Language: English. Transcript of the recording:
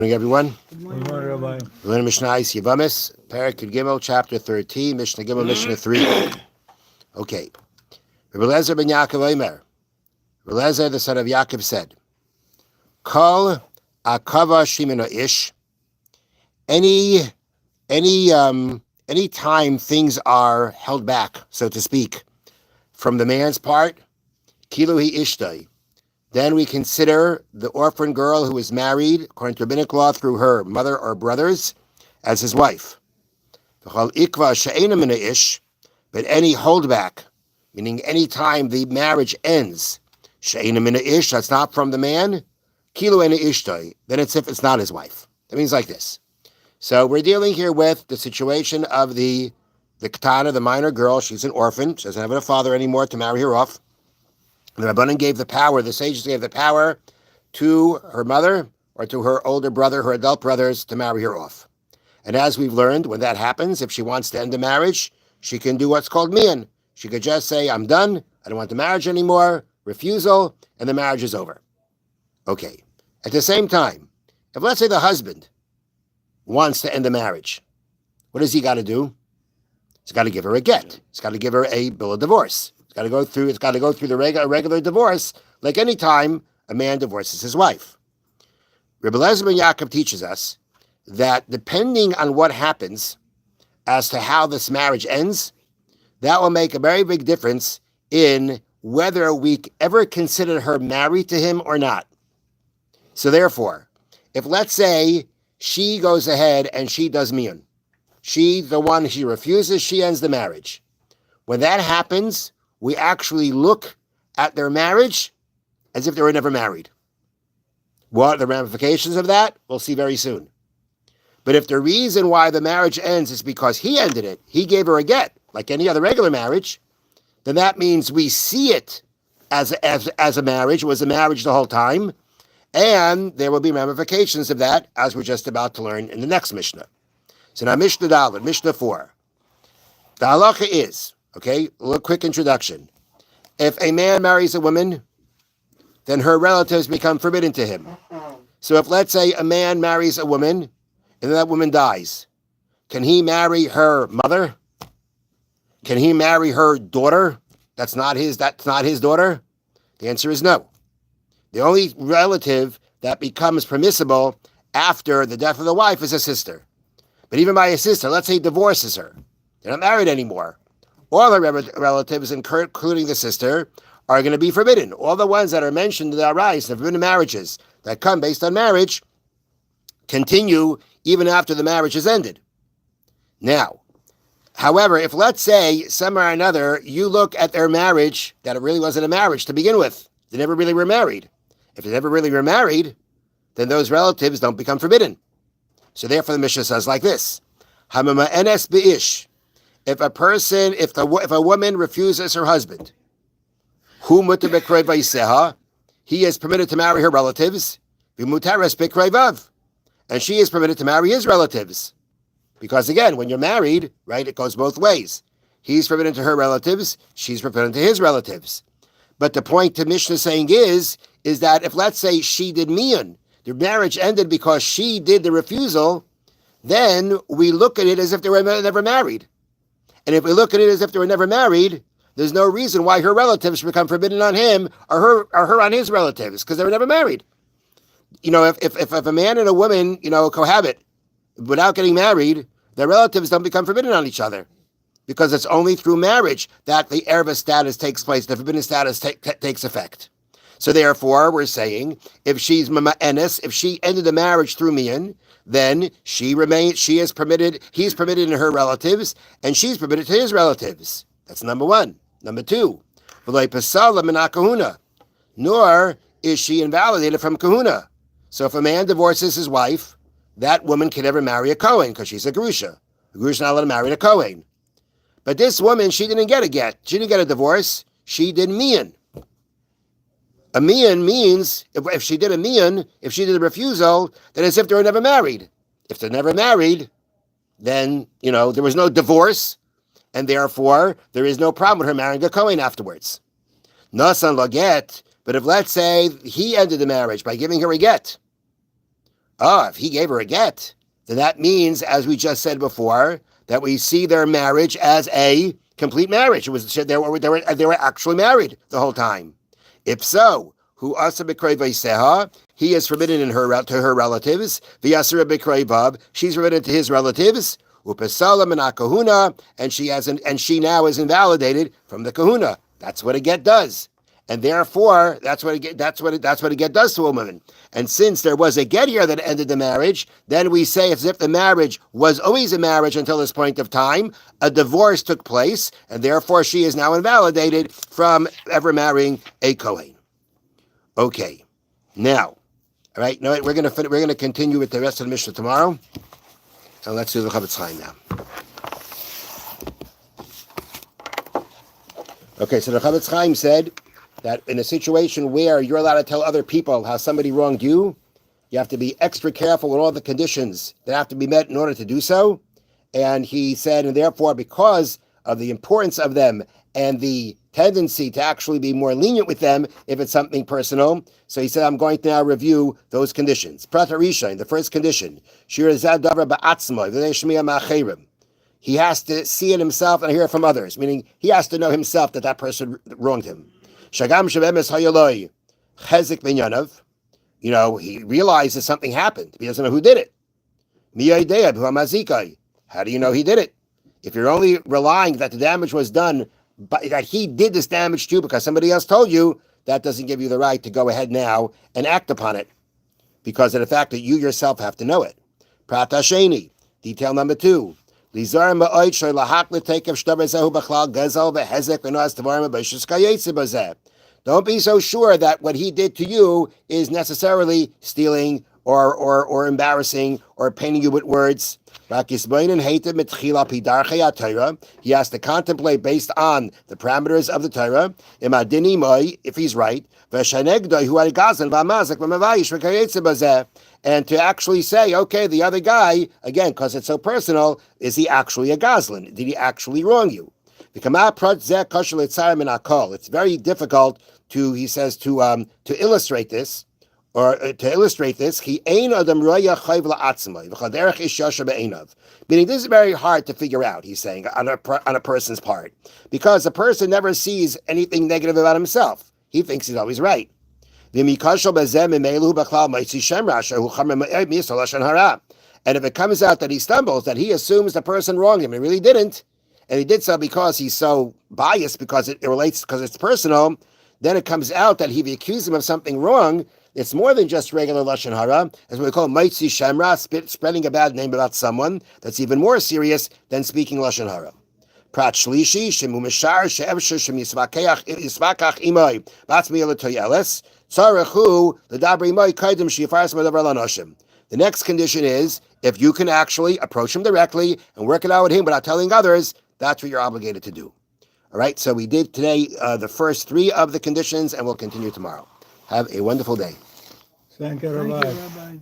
Morning, everyone. Good morning, Rabbi. We're in Mishna Yevamos, Parak Gimel, chapter 13, Mishnah Gimel, Mishnah 3. Okay. Rebbe Lezer ben Yaakov Omer. Rebbe Lezer, the son of Yaakov, said, Kol akava shimino ish. Any time things are held back, so to speak, from the man's part, kilu hi ishtay. Then we consider the orphan girl who is married, according to rabbinic law, through her mother or brothers, as his wife. But any holdback, meaning any time the marriage ends, that's not from the man, then it's if it's not his wife. That means like this. So we're dealing here with the situation of the Ketana, the minor girl. She's an orphan. She doesn't have a father anymore to marry her off. The Rabbanan gave the power, the sages gave the power to her mother or to her older brother, her adult brothers, to marry her off. And as we've learned, when that happens, if she wants to end the marriage, she can do what's called mian. She could just say, I'm done, I don't want the marriage anymore, refusal, and the marriage is over. Okay. At the same time, if let's say the husband wants to end the marriage, what does he got to do? He's got to give her a get. He's got to give her a bill of divorce. It's got to go through the regular divorce, like any time a man divorces his wife. Rebbe Lezer ben Yaakov teaches us that depending on what happens as to how this marriage ends, that will make a very big difference in whether we ever consider her married to him or not. So therefore, if let's say she goes ahead and she does mian, she refuses, she ends the marriage. When that happens, we actually look at their marriage as if they were never married. What are the ramifications of that? We'll see very soon. But if the reason why the marriage ends is because he ended it, he gave her a get, like any other regular marriage, then that means we see it as a marriage. It was a marriage the whole time, and there will be ramifications of that, as we're just about to learn in the next Mishnah. So now Mishnah Dalet, Mishnah 4. The halacha is, okay, a little quick introduction. If a man marries a woman, then her relatives become forbidden to him. So if, let's say, a man marries a woman, and that woman dies, can he marry her mother? Can he marry her daughter? That's not his daughter? The answer is no. The only relative that becomes permissible after the death of the wife is a sister. But even by a sister, let's say he divorces her. They're not married anymore. All the relatives, including the sister, are going to be forbidden. All the ones that are mentioned in the Arais, the forbidden marriages that come based on marriage, continue even after the marriage is ended. Now, however, if let's say somehow or another you look at their marriage that it really wasn't a marriage to begin with, they never really were married. If they never really were married, then those relatives don't become forbidden. So therefore, the Mishnah says like this: Hamama enes beish. If a woman refuses her husband, he is permitted to marry her relatives, and she is permitted to marry his relatives. Because again, when you're married, right, it goes both ways. He's forbidden to her relatives, she's forbidden to his relatives. But the point the Mishnah is saying is that if, let's say, she did mian, the marriage ended because she did the refusal, then we look at it as if they were never married. And if we look at it as if they were never married, there's no reason why her relatives become forbidden on him or her on his relatives, because they were never married. You know, if a man and a woman, cohabit without getting married, their relatives don't become forbidden on each other, because it's only through marriage that the erva status takes place, the forbidden status takes effect. So therefore, we're saying, if she's mama'enes, if she ended the marriage through mian, then he's permitted in her relatives, and she's permitted to his relatives. That's number one. Number two, nor is she invalidated from kahuna. So if a man divorces his wife, that woman can never marry a Kohen, because she's a Gerusha. A Gerusha is not allowed to marry a Kohen. But this woman, she didn't get a get. She didn't get a divorce. She did mian. A mian means, if she did a refusal, then as if they were never married. If they're never married, then, there was no divorce, and therefore, there is no problem with her marrying a Kohen afterwards. Nasan lo get, but if, let's say, he ended the marriage by giving her a get, If he gave her a get, then that means, as we just said before, that we see their marriage as a complete marriage. It was they were actually married the whole time. If so, who asa b'krei v'seha, he is forbidden to her relatives. V'yasera b'krei vav, she's forbidden to his relatives. Upesala min kahuna, and she now is invalidated from the kahuna. That's what a get does. And therefore, that's what a get does to a woman. And since there was a get here that ended the marriage, then we say it's as if the marriage was always a marriage until this point of time. A divorce took place, and therefore she is now invalidated from ever marrying a Kohen. Okay, now, all right. No, we're going to continue with the rest of the Mishnah tomorrow, and let's do the Chofetz Chaim now. Okay, so the Chofetz Chaim said that in a situation where you're allowed to tell other people how somebody wronged you, you have to be extra careful with all the conditions that have to be met in order to do so. And he said, and therefore, because of the importance of them and the tendency to actually be more lenient with them if it's something personal, so he said, I'm going to now review those conditions. Prat Harishain, the first condition, he has to see it himself and hear it from others, meaning he has to know himself that person wronged him. Shagam shebemes hayaloi chezik binyanov. He realizes something happened. He doesn't know who did it. Miyaydeya b'hamazikai. How do you know he did it? If you're only relying that the damage was done, but that he did this damage to you because somebody else told you, that doesn't give you the right to go ahead now and act upon it, because of the fact that you yourself have to know it. Prat Hasheni, detail number 2. Don't be so sure that what he did to you is necessarily stealing or embarrassing or painting you with words. He has to contemplate based on the parameters of the Torah, if he's right, and to actually say, okay, the other guy, again, because it's so personal, is he actually a Goslin? Did he actually wrong you? It's very difficult he says, to illustrate this. Meaning, this is very hard to figure out, he's saying, on a person's part, because the person never sees anything negative about himself. He thinks he's always right. And if it comes out that he stumbles, that he assumes the person wronged him, he really didn't, and he did so because he's so biased, because it's personal, then it comes out that he accused him of something wrong. It's more than just regular Lashon Hara, as we call Maitzi Shemra, spreading a bad name about someone. That's even more serious than speaking Lashon Hara. Prat Shlishi, Shemu Mishar, She'evsher, Shem Yisvakach Imoi, Batzmi Elatoyeles, Tzarechu, Ledabri Imoi, Kaidim, Shifaras Medavar Lanoshim. The next condition is, if you can actually approach him directly and work it out with him without telling others, that's what you're obligated to do. All right, so we did today the first 3 of the conditions, and we'll continue tomorrow. Have a wonderful day. Thank you, Rabbi.